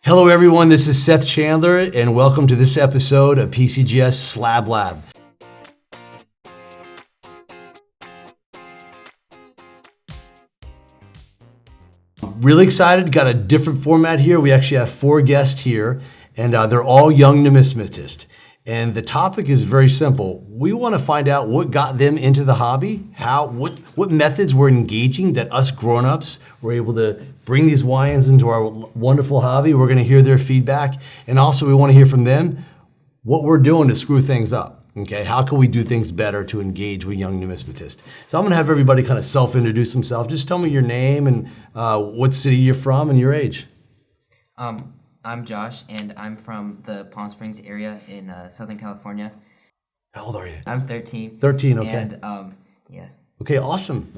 Hello everyone, this is Seth Chandler and welcome to this episode of PCGS Slab Lab. Really excited, got a different format here. We actually have 4 guests here and they're all young numismatists. And the topic is very simple. We want to find out what got them into the hobby, what methods were engaging that us grown-ups were able to bring these YNs into our wonderful hobby. We're going to hear their feedback. And also we want to hear from them what we're doing to screw things up. Okay, how can we do things better to engage with young numismatists? So I'm going to have everybody kind of self-introduce themselves. Just tell me your name and what city you're from and your age. I'm Josh, and I'm from the Palm Springs area in Southern California. How old are you? I'm 13. 13, okay. And, yeah. Okay, awesome.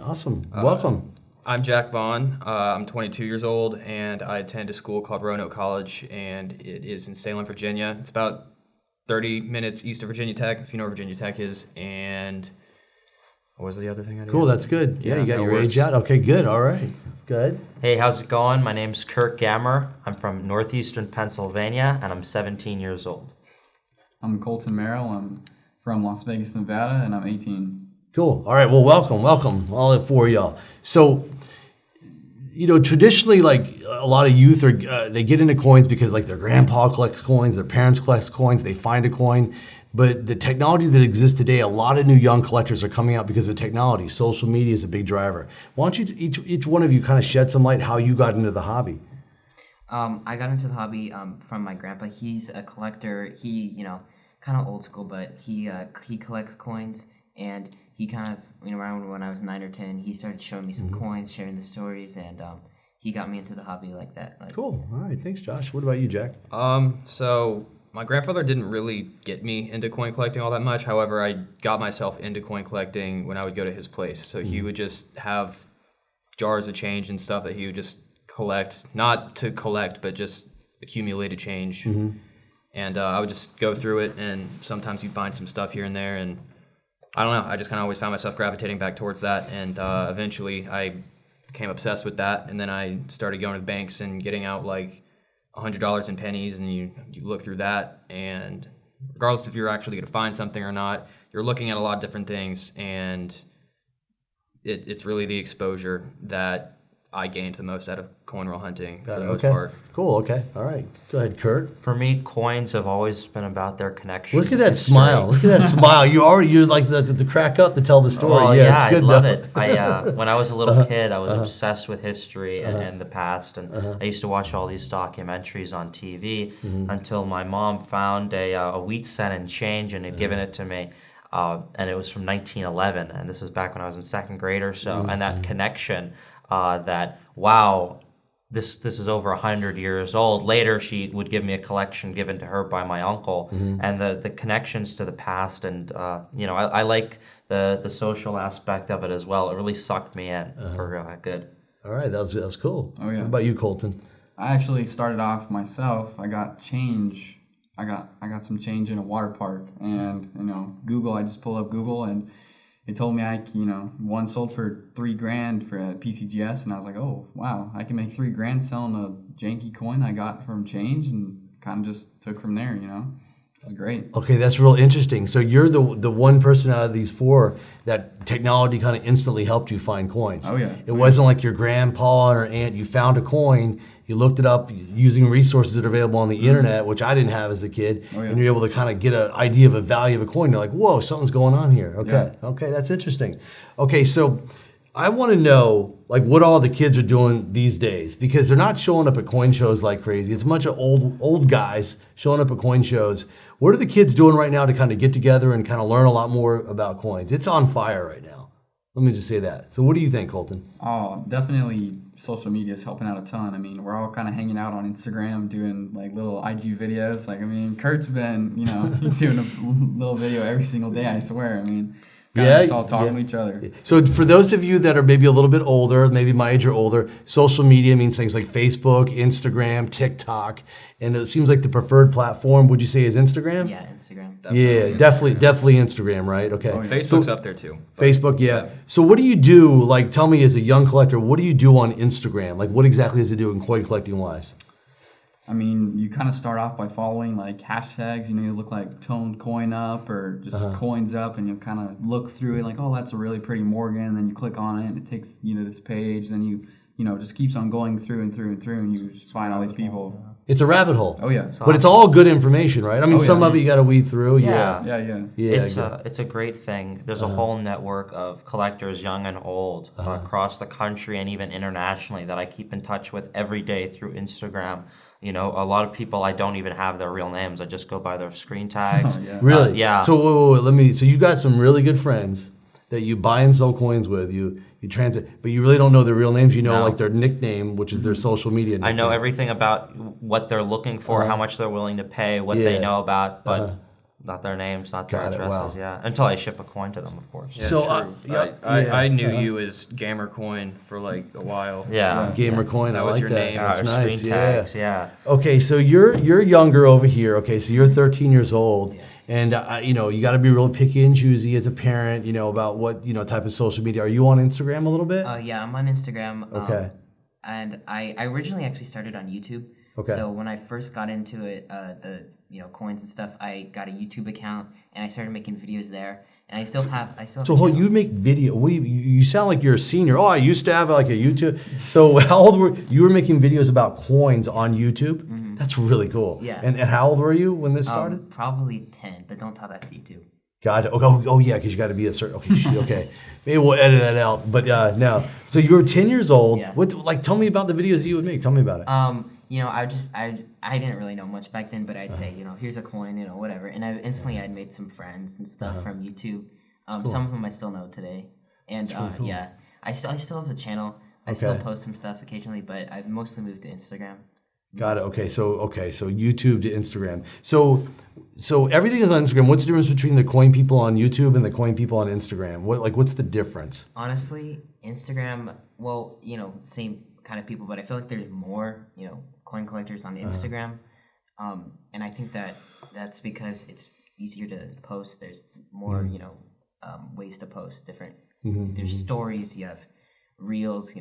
Welcome. I'm Jack Vaughn. I'm 22 years old, and I attend a school called Roanoke College, and it is in Salem, Virginia. It's about 30 minutes east of Virginia Tech, if you know where Virginia Tech is. And what was the other thing I did? Cool, that's good. Yeah, you got your age out. Okay, good. All right. Good. Hey, how's it going? My name's Kurt Gammer. I'm from northeastern Pennsylvania, and I'm 17 years old. I'm Colton Merrill. I'm from Las Vegas, Nevada, and I'm 18. Cool. All right. Well, welcome, all 4 of y'all. So, traditionally, like a lot of youth they get into coins because like their grandpa collects coins, their parents collect coins, they find a coin. But the technology that exists today, a lot of new young collectors are coming out because of technology. Social media is a big driver. Why don't you, each one of you kind of shed some light how you got into the hobby? I got into the hobby from my grandpa. He's a collector. He, kind of old school, but he collects coins. And he kind of, around when I was 9 or 10, he started showing me some coins, sharing the stories, and he got me into the hobby like that. Cool. All right. Thanks, Josh. What about you, Jack? So my grandfather didn't really get me into coin collecting all that much. However, I got myself into coin collecting when I would go to his place. So he would just have jars of change and stuff that he would just collect, not to collect, but just accumulated change. And I would just go through it, and sometimes you'd find some stuff here and there, and I don't know, I just kind of always found myself gravitating back towards that, and eventually I became obsessed with that, and then I started going to banks and getting out like $100 in pennies, and you look through that, and regardless if you're actually going to find something or not, you're looking at a lot of different things, and it's really the exposure that I gained the most out of coin roll hunting for the most part. Cool. Okay. All right. Go ahead, Kurt. For me, coins have always been about their connection. Look at that smile. Look at that smile. You're like the crack up to tell the story. Well, yeah, it's good. I love it. When I was a little kid, I was obsessed with history and the past, and I used to watch all these documentaries on TV until my mom found a wheat cent and change and had given it to me. And it was from 1911, and this was back when I was in 2nd grade or so. And that connection, that wow, this is over 100 years old. Later, she would give me a collection given to her by my uncle, and the connections to the past, and I like the social aspect of it as well. It really sucked me in for good. All right, that was cool. Oh yeah. What about you, Colton? I actually started off myself. I got change. I got some change in a water park, and Google. I just pulled up Google, and it told me one sold for $3,000 for a PCGS, and I was like, oh wow, I can make $3,000 selling a janky coin I got from change, and kind of just took from there. It was great. Okay, that's real interesting. So you're the one person out of these 4 that technology kind of instantly helped you find coins. Oh yeah. It wasn't like your grandpa or aunt. You found a coin. You looked it up using resources that are available on the internet, which I didn't have as a kid, and you're able to kind of get an idea of a value of a coin. You're like, whoa, something's going on here. Okay, okay, that's interesting. Okay, so I want to know like what all the kids are doing these days, because they're not showing up at coin shows like crazy. It's a bunch of old guys showing up at coin shows. What are the kids doing right now to kind of get together and kind of learn a lot more about coins? It's on fire right now. Let me just say that. So what do you think, Colton? Oh, definitely social media is helping out a ton. I mean, we're all kind of hanging out on Instagram doing like little IG videos. Kurt's been, he's doing a little video every single day, I swear. I mean, just all talking to each other. So for those of you that are maybe a little bit older, maybe my age or older, social media means things like Facebook, Instagram, TikTok, and it seems like the preferred platform, would you say, is Instagram? Yeah, Instagram. Definitely Instagram, right? Okay. Oh, yeah. Facebook's up there too. Facebook, yeah. So what do you do, like tell me as a young collector, what do you do on Instagram? Like what exactly does it do in coin collecting wise? I mean, and you kind of start off by following like hashtags. You look like toned coin up or just coins up, and you kind of look through it like, oh, that's a really pretty Morgan. And then you click on it, and it takes you to this page. Then you just keeps on going through and through and through, and you just find all these people. It's a rabbit hole. Oh yeah, but it's all good information, right? I mean, some of it you got to weed through. Yeah. Yeah. It's a great thing. There's a whole network of collectors, young and old, across the country and even internationally that I keep in touch with every day through Instagram. A lot of people I don't even have their real names. I just go by their screen tags. Really? Yeah. So wait, so you got some really good friends that you buy and sell coins with. You transit, but you really don't know their real names. No. Like their nickname, which is their social media nickname. I know everything about what they're looking for, how much they're willing to pay, what they know about, but not their names, not their addresses. Yeah, until I ship a coin to them, of course. Yeah, So true. I knew you as Gamer Coin for like a while. Yeah. Gamer coin. That I was like your that. name. That's Our nice. screen tags, yeah. Okay, so you're younger over here. Okay, so you're 13 years old. And you got to be real picky and choosy as a parent, about what type of social media. Are you on Instagram a little bit? Yeah, I'm on Instagram. Okay. And I originally actually started on YouTube. Okay. So when I first got into it, the coins and stuff, I got a YouTube account and I started making videos there. And I still have. So you make video? What do you sound like you're a senior. Oh, I used to have like a YouTube. So how old were you? Were making videos about coins on YouTube? Mm-hmm. That's really cool. Yeah. And how old were you when this started? Probably 10, but don't tell that to YouTube. Got it. Oh yeah, because you got to be a certain. Okay. Maybe we'll edit that out. But no. So you were 10 years old. Yeah. Tell me about the videos you would make. Tell me about it. I didn't really know much back then, but I'd say, here's a coin, whatever. And I'd made some friends and stuff from YouTube. Cool. Some of them I still know today. And really cool. I still have the channel. I still post some stuff occasionally, but I've mostly moved to Instagram. Got it. Okay, so YouTube to Instagram. So everything is on Instagram. What's the difference between the coin people on YouTube and the coin people on Instagram? What's the difference? Honestly, Instagram, same kind of people, but I feel like there's more, coin collectors on Instagram. And I think that's because it's easier to post. There's more, ways to post different. Mm-hmm, there's stories, you have reels,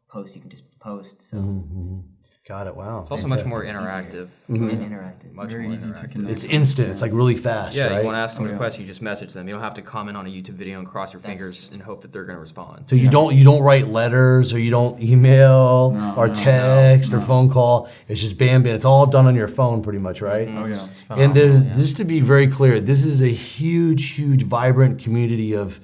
posts you can just post. So. Mm-hmm. Got it. Wow. It's also much more interactive. And interactive. Much Very more easy to interactive. connect. It's instant. It's like really fast. Yeah, right? you want to ask them a question, you just message them. You don't have to comment on a YouTube video and cross your fingers and hope that they're going to respond. So you don't write letters or you don't email or text or phone call. It's just bam. It's all done on your phone pretty much, right? Oh yeah. And just to be very clear, this is a huge, vibrant community of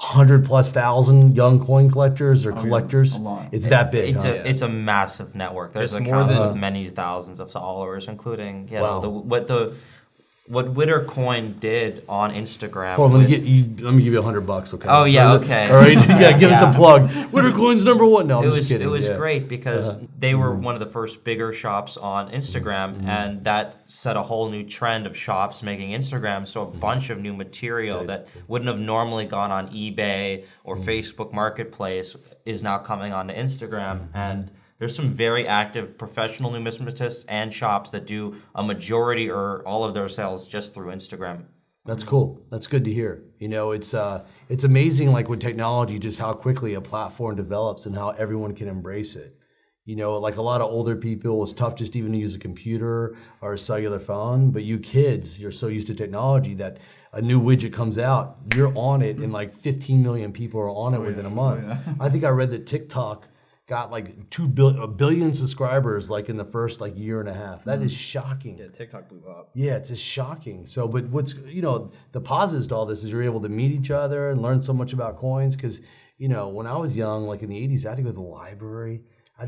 100,000+ young coin collectors or collectors. A lot. It's that big. It's a massive network. There's accounts with many thousands of followers, including what Witter Coin did on Instagram. Hold on, let me give you $100. Okay. Oh yeah, okay. All right, give us a plug. Witter Coin's #1. No, I'm just kidding. It was great because they were one of the first bigger shops on Instagram, and that set a whole new trend of shops making Instagram. So a bunch of new material that wouldn't have normally gone on eBay or Facebook Marketplace is now coming onto Instagram, and there's some very active professional numismatists and shops that do a majority or all of their sales just through Instagram. That's cool. That's good to hear. It's amazing, like with technology, just how quickly a platform develops and how everyone can embrace it. Like a lot of older people, it's tough just even to use a computer or a cellular phone. But you kids, you're so used to technology that a new widget comes out, you're on it, and like 15 million people are on it within a month. I think I read that TikTok got like a billion subscribers like in the first like year and a half. That is shocking. Yeah, TikTok blew up. Yeah, it's just shocking. So, but what's the positives to all this is you're able to meet each other and learn so much about coins. Because when I was young, like in the '80s, I had to go to the library. I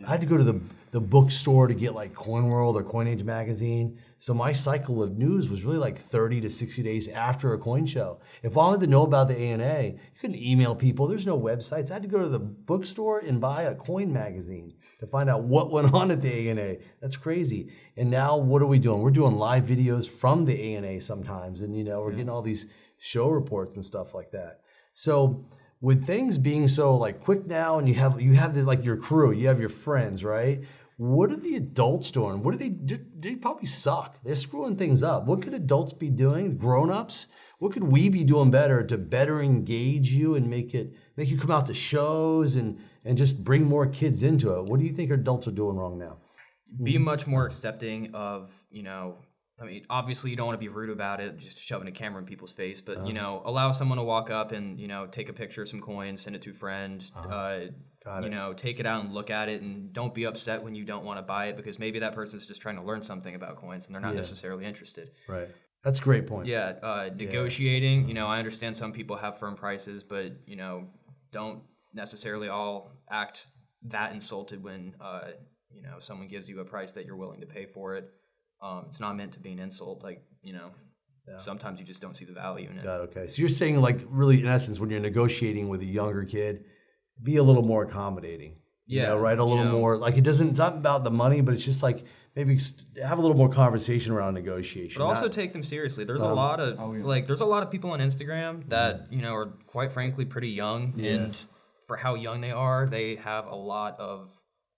had to go to the bookstore to get like Coin World or Coin Age magazine. So my cycle of news was really like 30 to 60 days after a coin show. If I wanted to know about the ANA, you couldn't email people. There's no websites. I had to go to the bookstore and buy a coin magazine to find out what went on at the ANA. That's crazy. And now what are we doing? We're doing live videos from the ANA sometimes. And, we're getting all these show reports and stuff like that. So with things being so like quick now, and you have the, like your crew, you have your friends, right? What are the adults doing? What do they probably suck. They're screwing things up. What could adults be doing? Grown-ups? What could we be doing better to better engage you and make you come out to shows and just bring more kids into it? What do you think adults are doing wrong now? be much more accepting of, I mean, obviously you don't want to be rude about it, just shoving a camera in people's face, but, allow someone to walk up and, take a picture of some coins, send it to a friend, take it out and look at it, and don't be upset when you don't want to buy it, because maybe that person's just trying to learn something about coins and they're not necessarily interested. Right. That's a great point. Yeah. Negotiating, I understand some people have firm prices, but, don't necessarily all act that insulted when, someone gives you a price that you're willing to pay for it. It's not meant to be an insult. Like, sometimes you just don't see the value in it. Got it, okay. So you're saying, like, really, in essence, when you're negotiating with a younger kid, be a little more accommodating. Yeah. Right? A little more, like, it's not about the money, but it's just like, maybe have a little more conversation around negotiation. But also take them seriously. There's a lot of, there's a lot of people on Instagram that, are quite frankly pretty young. And for how young they are, they have a lot of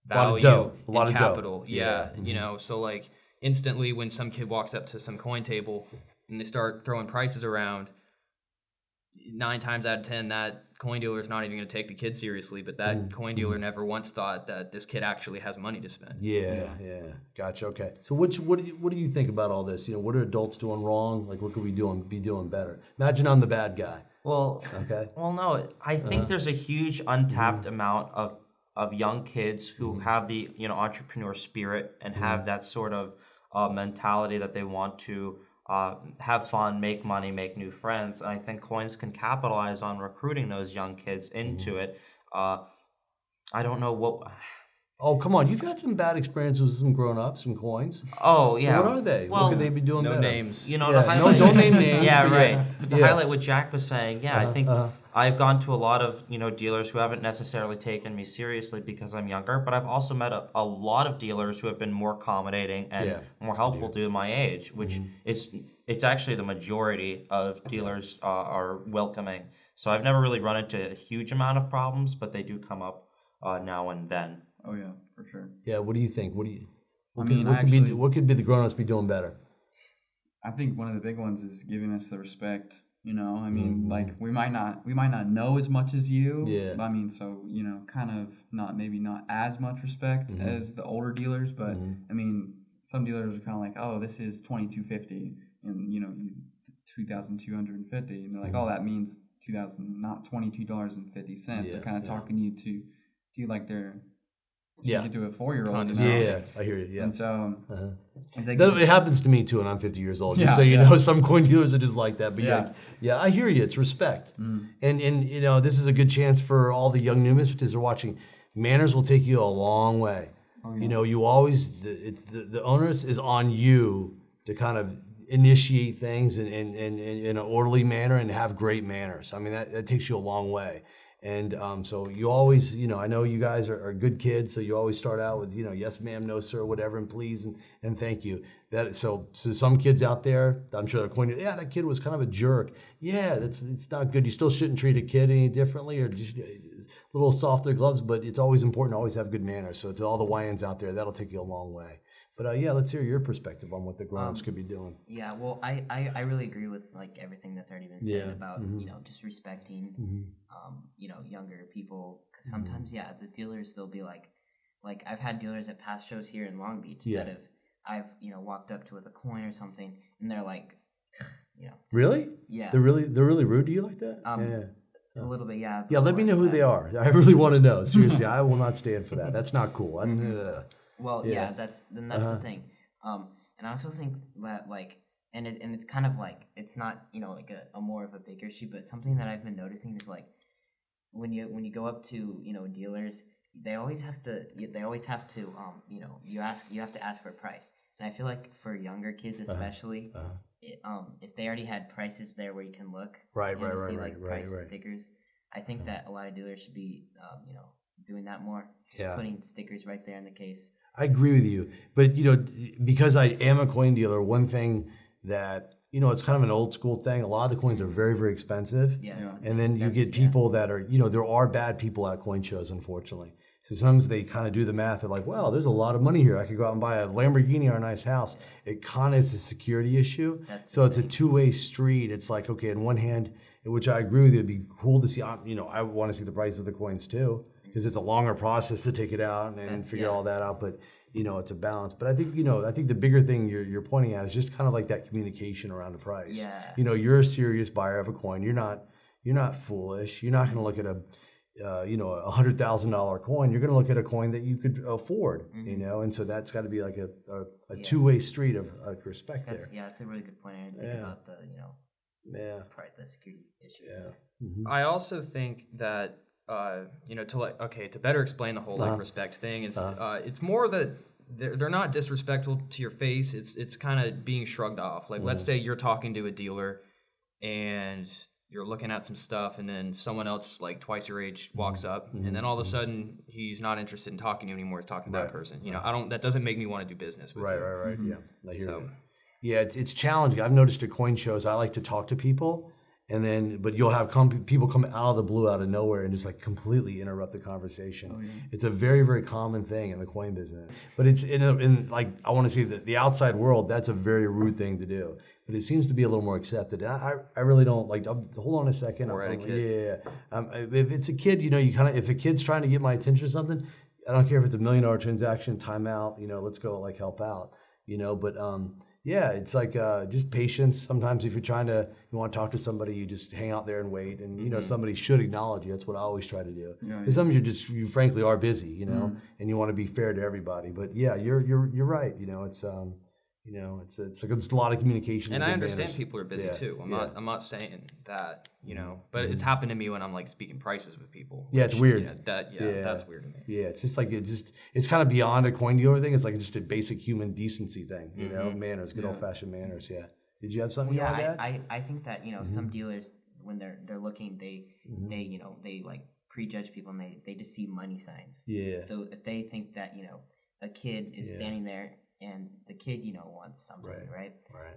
value, a lot of capital. dough. Yeah. So like, instantly when some kid walks up to some coin table and they start throwing prices around, 9 times out of 10 that coin dealer is not even going to take the kid seriously, but that coin dealer never once thought that this kid actually has money to spend. Yeah. Gotcha. Okay. So what do you think about all this? What are adults doing wrong? Like, what could we be doing better? Imagine I'm the bad guy. Well, okay. Well, no, I think there's a huge untapped amount of young kids who have the entrepreneur spirit and have that sort of mentality that they want to have fun, make money, make new friends. And I think coins can capitalize on recruiting those young kids into it. I don't know what. Oh, come on. You've had some bad experiences with some grown-ups, some coins. Oh, yeah. So what are they? Well, what could they be doing no better? names. To highlight, don't name names. Yeah, right. But to highlight what Jack was saying, I think I've gone to a lot of dealers who haven't necessarily taken me seriously because I'm younger, but I've also met a lot of dealers who have been more accommodating and more helpful to my age, which it's actually the majority of dealers are welcoming. So I've never really run into a huge amount of problems, but they do come up now and then. Oh yeah, for sure. Yeah, what do you think? What could be the grown-ups be doing better? I think one of the big ones is giving us the respect. I mean, like we might not know as much as you. Yeah. I mean, so kind of not as much respect as the older dealers, but I mean, some dealers are kind of like, oh, this is $2,250, and $2,250, and they're like, oh, that means $2,000, not $22.50. They're kind of talking you to like they're to a 4-year-old. Yeah, I hear you. Yeah. And so it's like it happens to me too, and I'm 50 years old. Just so you know, some coin dealers are just like that. But I hear you. It's respect, and this is a good chance for all the young numismatists who are watching. Manners will take you a long way. Oh, yeah. You always the onus is on you to kind of initiate things in an orderly manner and have great manners. I mean, that takes you a long way. And so you always, I know you guys are good kids, so you always start out with, yes, ma'am, no, sir, whatever, and please, and thank you. So some kids out there, I'm sure they're pointing, that kid was kind of a jerk. Yeah, it's not good. You still shouldn't treat a kid any differently or just a little softer gloves, but it's always important to always have good manners. So to all the YNs out there, that'll take you a long way. But let's hear your perspective on what the grown-ups could be doing. Yeah, well, I really agree with like everything that's already been said about just respecting younger people, because sometimes the dealers, they'll be like I've had dealers at past shows here in Long Beach that have I've walked up to with a coin or something, and they're like, really? Yeah, they're really rude to you like that? A little bit, yeah. Yeah, let me know who they are. I really want to know. Seriously, I will not stand for that. That's not cool. Well, that's the thing. And I also think that and it's kind of like, it's not like a more of a bigger issue, but something that I've been noticing is like when you go up to dealers, they always have to you have to ask for a price. And I feel like for younger kids especially, if they already had prices there where you can look, price stickers, I think that a lot of dealers should be doing that more, just putting stickers right there in the case. I agree with you, but because I am a coin dealer, one thing that it's kind of an old school thing. A lot of the coins are very, very expensive, and then you get people that are there are bad people at coin shows, unfortunately. So sometimes they kind of do the math. They're like, well, there's a lot of money here. I could go out and buy a Lamborghini or a nice house. It kind of is a security issue. So it's a two-way street. It's like, okay, on one hand, which I agree with you, it'd be cool to see. I want to see the price of the coins too, because it's a longer process to take it out and figure all that out. But it's a balance. But I think, I think the bigger thing you're pointing at is just kind of like that communication around the price. Yeah. You're a serious buyer of a coin. You're not foolish. You're not going to look at a $100,000 coin. You're going to look at a coin that you could afford, and so that's got to be like a two-way street of respect there. Yeah, that's a really good point. I didn't think about the security issue. Yeah. I also think that to better explain the whole respect thing is it's more that they're not disrespectful to your face. It's kind of being shrugged off. Like let's say you're talking to a dealer and you're looking at some stuff, and then someone else like twice your age walks up, and then all of a sudden he's not interested in talking to you anymore. He's talking to that person. That doesn't make me want to do business with you. Right. Yeah. I hear you. Yeah, it's challenging. I've noticed at coin shows, I like to talk to people, but you'll have people come out of the blue, out of nowhere, and just like completely interrupt the conversation. Oh, yeah. It's a very, very common thing in the coin business. But it's I want to say that the outside world, that's a very rude thing to do. But it seems to be a little more accepted. I really don't like. Hold on a second. More etiquette. If it's a kid, if a kid's trying to get my attention or something, I don't care if it's $1 million transaction, timeout. Let's go help out. But it's like just patience. Sometimes if you want to talk to somebody, you just hang out there and wait, and somebody should acknowledge you. That's what I always try to do. Because sometimes you frankly are busy, and you want to be fair to everybody. But yeah, you're right. It's a lot of communication. And I understand people are busy too. I'm not saying that, but it's happened to me when I'm like speaking prices with people. Yeah, it's weird. That's weird to me. Yeah, it's just like it's kind of beyond a coin dealer thing. It's like just a basic human decency thing, manners, good old fashioned manners. Yeah. Did you have something? Well, you want to add? I think that some dealers when they're looking they like prejudge people and they just see money signs. Yeah. So if they think that a kid is standing there and the kid, wants something, right?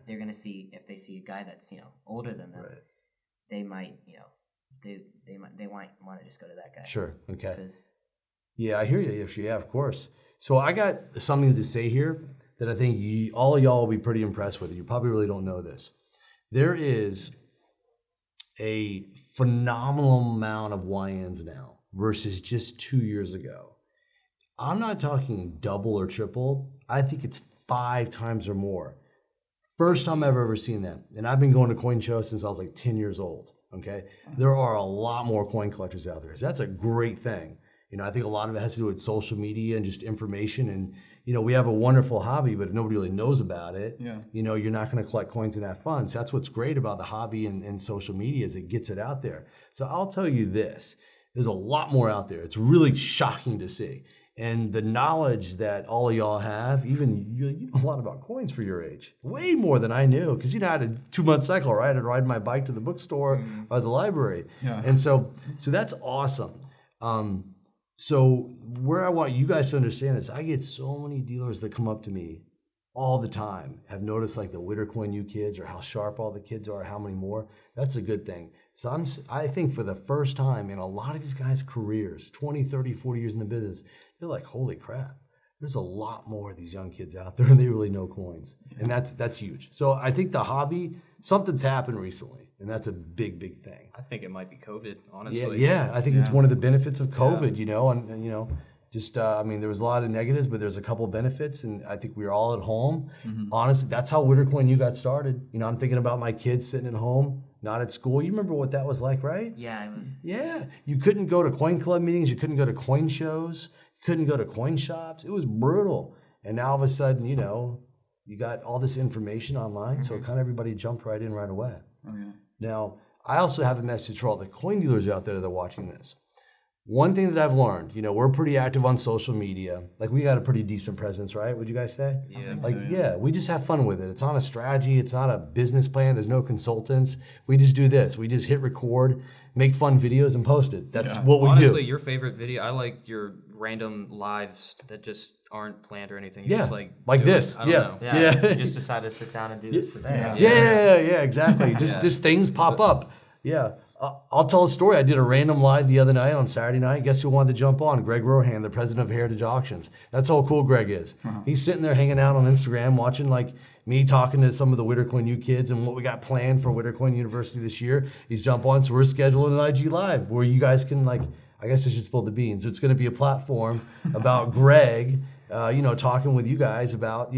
They're gonna see if they see a guy that's older than them, they might, they might want to just go to that guy. Sure. Okay. Because I hear you. Yeah, of course. So I got something to say here that I think all of y'all will be pretty impressed with. You probably really don't know this. There is a phenomenal amount of YNs now versus just 2 years ago. I'm not talking double or triple. I think it's 5 times or more. First time I've ever seen that. And I've been going to coin shows since I was like 10 years old. Okay. There are a lot more coin collectors out there. So that's a great thing. I think a lot of it has to do with social media and just information. And, we have a wonderful hobby, but if nobody really knows about it, you're not going to collect coins and have fun. So that's what's great about the hobby and social media is it gets it out there. So I'll tell you this, there's a lot more out there. It's really shocking to see. And the knowledge that all of y'all have, even you know a lot about coins for your age, way more than I knew, because I had a 2-month cycle, right? I'd ride my bike to the bookstore or the library. Yeah. And so that's awesome. So where I want you guys to understand is I get so many dealers that come up to me all the time, have noticed like the Wittercoin U kids or how sharp all the kids are, how many more. That's a good thing. So I think for the first time in a lot of these guys' careers, 20, 30, 40 years in the business, they're like, holy crap, there's a lot more of these young kids out there and they really know coins. And that's huge. So I think the hobby, something's happened recently, and that's a big, big thing. I think it might be COVID, honestly. Yeah, I think it's one of the benefits of COVID, and just, there was a lot of negatives, but there's a couple of benefits, and I think we were all at home. Mm-hmm. Honestly, that's how Wittercoin U got started. I'm thinking about my kids sitting at home, not at school. You remember what that was like, right? Yeah, it was. Yeah, you couldn't go to coin club meetings. You couldn't go to coin shows. You couldn't go to coin shops. It was brutal. And now all of a sudden, you got all this information online, so kind of everybody jumped right in right away. Okay. Now, I also have a message for all the coin dealers out there that are watching this. One thing that I've learned, we're pretty active on social media. Like, we got a pretty decent presence, right? Would you guys say? Yeah. We just have fun with it. It's not a strategy. It's not a business plan. There's no consultants. We just do this. We just hit record, make fun videos, and post it. That's what we do. Honestly, your favorite video, I like your random lives that just aren't planned or anything. You just like this. I don't know. Yeah. You just decided to sit down and do this today. Yeah, exactly. Just things pop up. Yeah. I'll tell a story. I did a random live the other night on Saturday night. Guess who wanted to jump on? Greg Rohan, the president of Heritage Auctions. That's how cool Greg is. He's sitting there hanging out on Instagram, watching like me talking to some of the Wittercoin U kids and what we got planned for Wittercoin University this year. He's jump on. So we're scheduling an IG live where you guys can I guess I should spill the beans. It's going to be a platform about Greg talking with you guys about,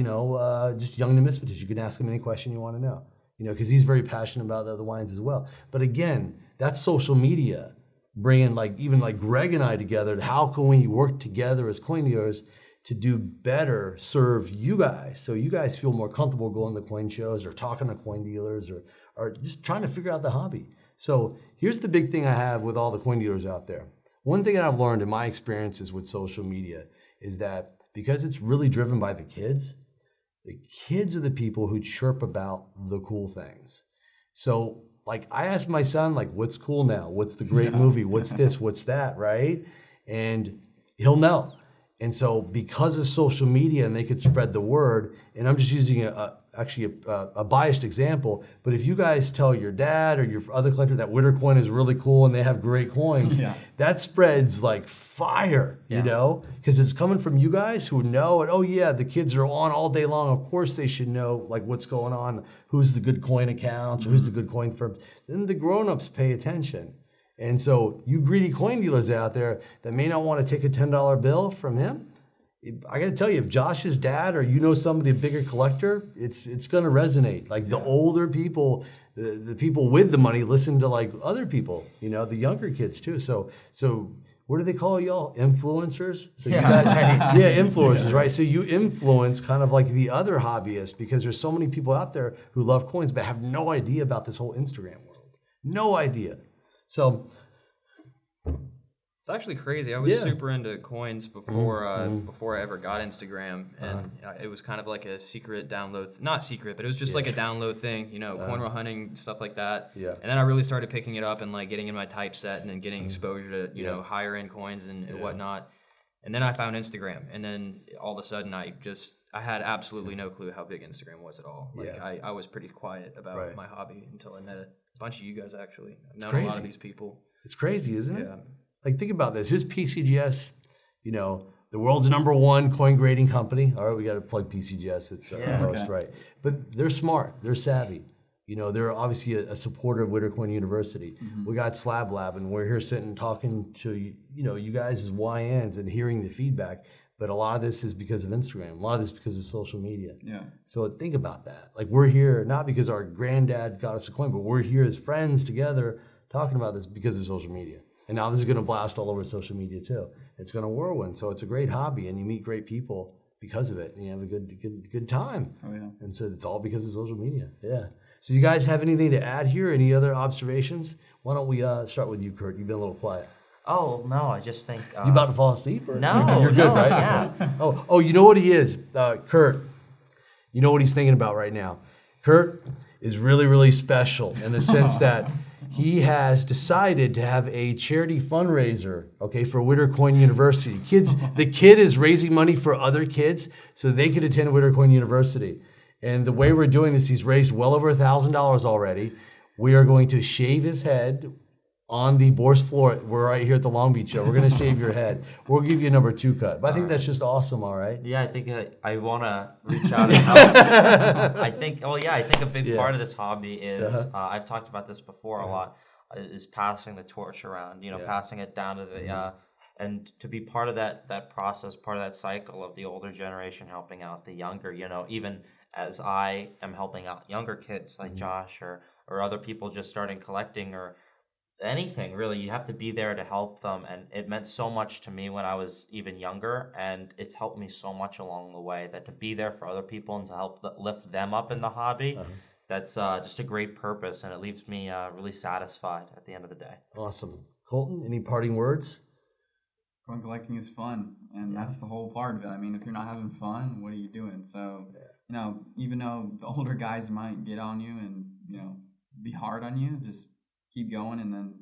just young numismatists. You can ask him any question you want to know, because he's very passionate about the other wines as well. But again, that's social media bringing even Greg and I together. How can we work together as coin dealers to do better, serve you guys, so you guys feel more comfortable going to coin shows or talking to coin dealers or just trying to figure out the hobby. So here's the big thing I have with all the coin dealers out there. One thing that I've learned in my experiences with social media is that because it's really driven by the kids are the people who chirp about the cool things. So I asked my son, what's cool now? What's the great movie? What's this? What's that? Right? And he'll know. And so because of social media and they could spread the word, and I'm just using a biased example, but if you guys tell your dad or your other collector that Witter coin is really cool and they have great coins, that spreads like fire, because it's coming from you guys who know it. Oh yeah, the kids are on all day long. Of course they should know what's going on, who's the good coin accounts, or who's the good coin firms. Then the grown-ups pay attention. And so you greedy coin dealers out there that may not want to take a $10 bill from him, I got to tell you, if Josh's dad or somebody, a bigger collector, it's going to resonate. The older people, the people with the money listen to other people, the younger kids too. So what do they call y'all? Influencers? So you guys, influencers, right? So you influence kind of the other hobbyists, because there's so many people out there who love coins but have no idea about this whole Instagram world. No idea. So it's actually crazy. I was super into coins before before I ever got Instagram, and it was kind of like a secret download. Not secret, but it was just like a download thing, coin roll hunting, stuff like that. Yeah. And then I really started picking it up and getting in my typeset and then getting exposure to higher end coins and whatnot. And then I found Instagram, and then all of a sudden I had absolutely no clue how big Instagram was at all. I was pretty quiet about my hobby until I met a bunch of you guys. Actually, I've known a lot of these people. It's crazy, isn't it? Think about this. Here's PCGS, the world's #1 coin grading company. All right, we got to plug PCGS. It's our host, right? But they're smart. They're savvy. They're obviously a supporter of Witter Coin University. We got Slab Lab, and we're here sitting talking to you guys as YNs and hearing the feedback. But a lot of this is because of Instagram. A lot of this is because of social media. Yeah. So think about that. We're here not because our granddad got us a coin, but we're here as friends together talking about this because of social media. And now this is going to blast all over social media too. It's going to whirlwind. So it's a great hobby, and you meet great people because of it, and you have a good time. Oh yeah. And so it's all because of social media. Yeah. So you guys have anything to add here? Any other observations? Why don't we start with you, Kurt? You've been a little quiet. Oh no, I just think you about to fall asleep? Or? No, you're good, right? Yeah. Oh, you know what he is, Kurt. You know what he's thinking about right now. Kurt is really, really special in the sense that he has decided to have a charity fundraiser, for Witter Coin University. The kid is raising money for other kids so they could attend Witter Coin University. And the way we're doing this, he's raised well over $1,000 already. We are going to shave his head on the Bourse floor. We're right here at the Long Beach show. We're going to shave your head. We'll give you a number 2 cut. But I think that's just awesome, all right? Yeah, I think I want to reach out and help. I think a big part of this hobby is, I've talked about this before a lot, is passing the torch around, passing it down to the, and to be part of that process, part of that cycle of the older generation helping out the younger, even as I am helping out younger kids like Josh or other people just starting collecting or anything really, you have to be there to help them. And it meant so much to me when I was even younger, and it's helped me so much along the way, that to be there for other people and to help lift them up in the hobby, that's just a great purpose, and it leaves me really satisfied at the end of the day. Awesome. Colton, any parting words? Coin collecting is fun, and that's the whole part of it. I mean, if you're not having fun, what are you doing? So, even though the older guys might get on you and, be hard on you, just keep going and then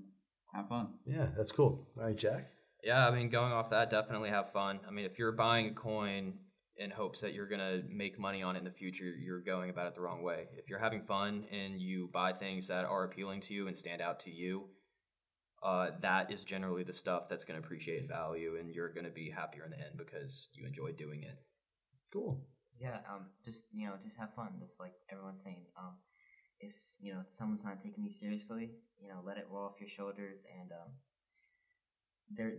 have fun. Yeah, that's cool. All right, Jack? Yeah, I mean, going off that, definitely have fun. I mean, if you're buying a coin in hopes that you're going to make money on it in the future, you're going about it the wrong way. If you're having fun and you buy things that are appealing to you and stand out to you, that is generally the stuff that's going to appreciate in value, and you're going to be happier in the end because you enjoy doing it. Cool. Yeah, just have fun. Just like everyone's saying, if someone's not taking you seriously, let it roll off your shoulders, and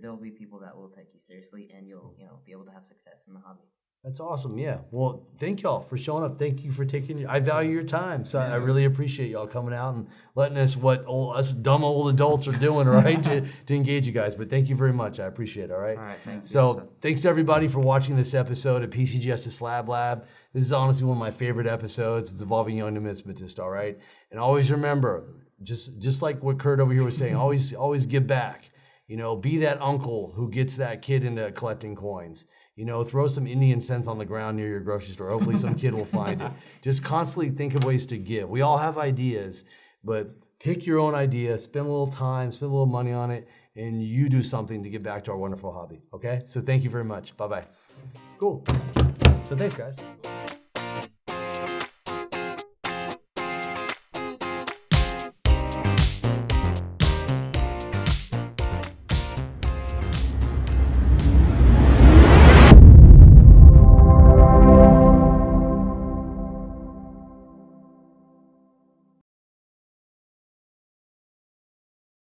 there'll be people that will take you seriously, and you'll be able to have success in the hobby. That's awesome. Yeah. Well, thank y'all for showing up. Thank you for taking. I value your time, so I really appreciate y'all coming out and letting us us dumb old adults are doing, right, to engage you guys. But thank you very much. I appreciate it. All right. All right, thank you. So thanks to everybody for watching this episode of PCGS Slab Lab. This is honestly one of my favorite episodes. It's involving young numismatists. All right, and always remember, just like what Kurt over here was saying, always give back. You know, be that uncle who gets that kid into collecting coins. You know, throw some Indian cents on the ground near your grocery store. Hopefully some kid will find it. Just constantly think of ways to give. We all have ideas, but pick your own idea, spend a little time, spend a little money on it, and you do something to give back to our wonderful hobby. Okay? So thank you very much. Bye-bye. Cool. So thanks, guys.